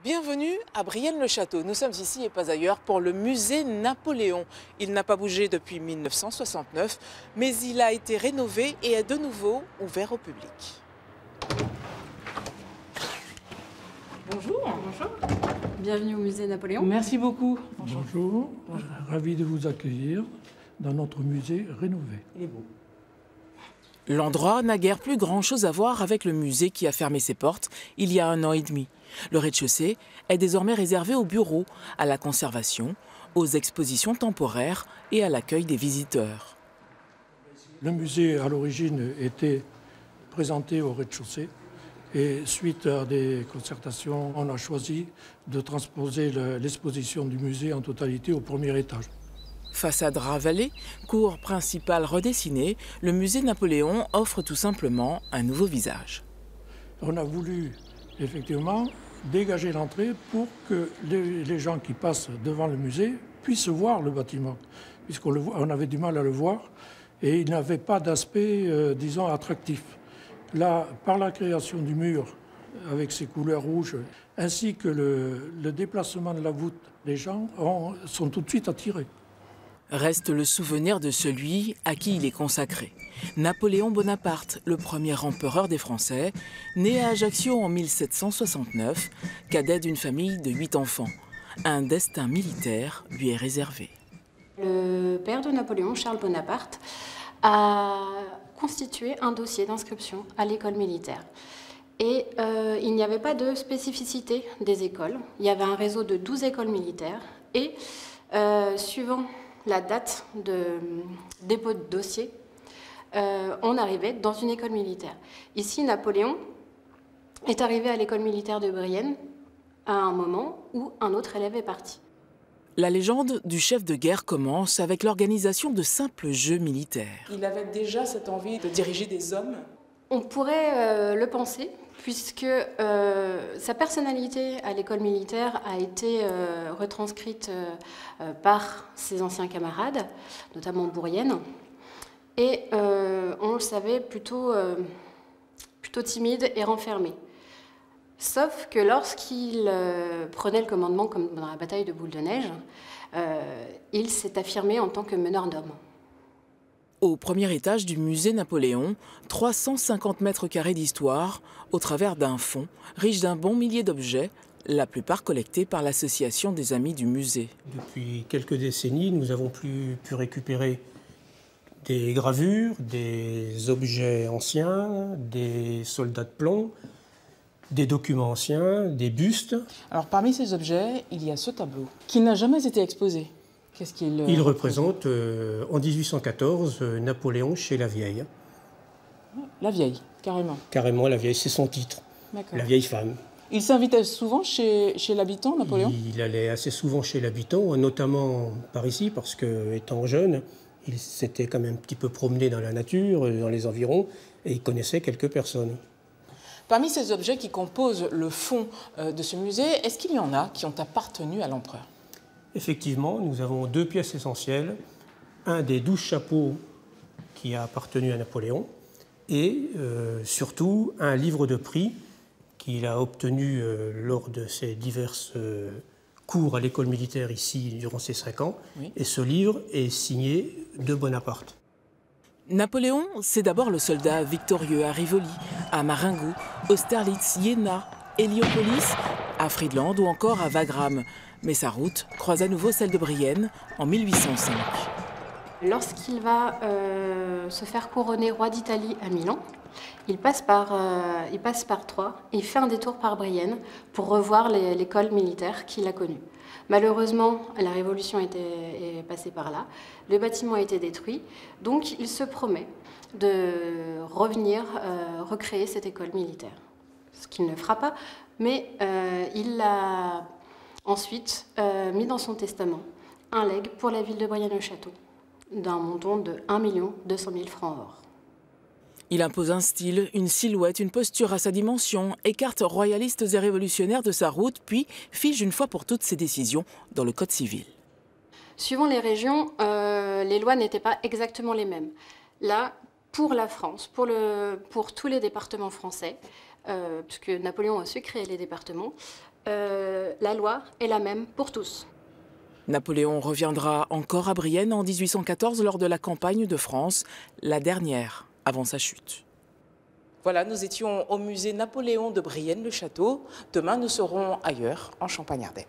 Bienvenue à Brienne-le-Château. Nous sommes ici et pas ailleurs pour le musée Napoléon. Il n'a pas bougé depuis 1969, mais il a été rénové et est de nouveau ouvert au public. Bonjour. Bonjour. Bienvenue au musée Napoléon. Merci beaucoup. Bonjour. Ravi de vous accueillir dans notre musée rénové. Il est beau. L'endroit n'a guère plus grand-chose à voir avec le musée qui a fermé ses portes il y a 1 an et demi. Le rez-de-chaussée est désormais réservé aux bureaux, à la conservation, aux expositions temporaires et à l'accueil des visiteurs. Le musée, à l'origine, était présenté au rez-de-chaussée. Et suite à des concertations, on a choisi de transposer l'exposition du musée en totalité au premier étage. Façade ravalée, cour principale redessinée, le musée Napoléon offre tout simplement un nouveau visage. On a voulu effectivement dégager l'entrée pour que les gens qui passent devant le musée puissent voir le bâtiment, puisqu'on avait du mal à le voir et il n'avait pas d'aspect, disons, attractif. Là, par la création du mur avec ses couleurs rouges, ainsi que le déplacement de la voûte, les gens sont tout de suite attirés. Reste le souvenir de celui à qui il est consacré. Napoléon Bonaparte, le premier empereur des Français, né à Ajaccio en 1769, cadet d'une famille de 8 enfants. Un destin militaire lui est réservé. Le père de Napoléon, Charles Bonaparte, a constitué un dossier d'inscription à l'école militaire. Et il n'y avait pas de spécificité des écoles. Il y avait un réseau de 12 écoles militaires et suivant la date de dépôt de dossier, on arrivait dans une école militaire. Ici, Napoléon est arrivé à l'école militaire de Brienne à un moment où un autre élève est parti. La légende du chef de guerre commence avec l'organisation de simples jeux militaires. Il avait déjà cette envie de diriger des hommes. On pourrait le penser, puisque sa personnalité à l'école militaire a été retranscrite par ses anciens camarades, notamment Bourrienne. Et on le savait plutôt timide et renfermé. Sauf que lorsqu'il prenait le commandement, comme dans la bataille de Boule de Neige, il s'est affirmé en tant que meneur d'hommes. Au premier étage du musée Napoléon, 350 mètres carrés d'histoire, au travers d'un fond riche d'un bon millier d'objets, la plupart collectés par l'association des amis du musée. Depuis quelques décennies, nous avons pu récupérer des gravures, des objets anciens, des soldats de plomb, des documents anciens, des bustes. Alors parmi ces objets, il y a ce tableau qui n'a jamais été exposé. Qu'est-ce qu'il Il représente en 1814 Napoléon chez la vieille. La vieille, carrément. Carrément la vieille, c'est son titre, la vieille femme. Il s'invitait souvent chez l'habitant, Napoléon? Il allait assez souvent chez l'habitant, notamment par ici, parce que étant jeune, il s'était quand même un petit peu promené dans la nature, dans les environs, et il connaissait quelques personnes. Parmi ces objets qui composent le fond de ce musée, est-ce qu'il y en a qui ont appartenu à l'empereur? Effectivement, nous avons 2 pièces essentielles. Un des 12 chapeaux qui a appartenu à Napoléon et surtout un livre de prix qu'il a obtenu lors de ses diverses cours à l'école militaire ici durant ces 5 ans. Oui. Et ce livre est signé de Bonaparte. Napoléon, c'est d'abord le soldat victorieux à Rivoli, à Marengo, Austerlitz, Iéna, Héliopolis, à Friedland ou encore à Wagram. Mais sa route croise à nouveau celle de Brienne en 1805. Lorsqu'il va se faire couronner roi d'Italie à Milan, il passe par Troyes et il fait un détour par Brienne pour revoir l'école militaire qu'il a connue. Malheureusement, la Révolution est passée par là, le bâtiment a été détruit, donc il se promet de revenir recréer cette école militaire. Ce qu'il ne fera pas, mais il l'a ensuite mis dans son testament un legs pour la ville de Brienne-le-Château d'un montant de 1 200 000 francs or. Il impose un style, une silhouette, une posture à sa dimension, écarte royalistes et révolutionnaires de sa route, puis fige une fois pour toutes ses décisions dans le Code civil. Suivant les régions, les lois n'étaient pas exactement les mêmes. Là, pour la France, pour tous les départements français, puisque Napoléon a su créer les départements, la loi est la même pour tous. Napoléon reviendra encore à Brienne en 1814 lors de la campagne de France, la dernière avant sa chute. Voilà, nous étions au musée Napoléon de Brienne-le-Château. Demain, nous serons ailleurs, en Champagne-Ardenne.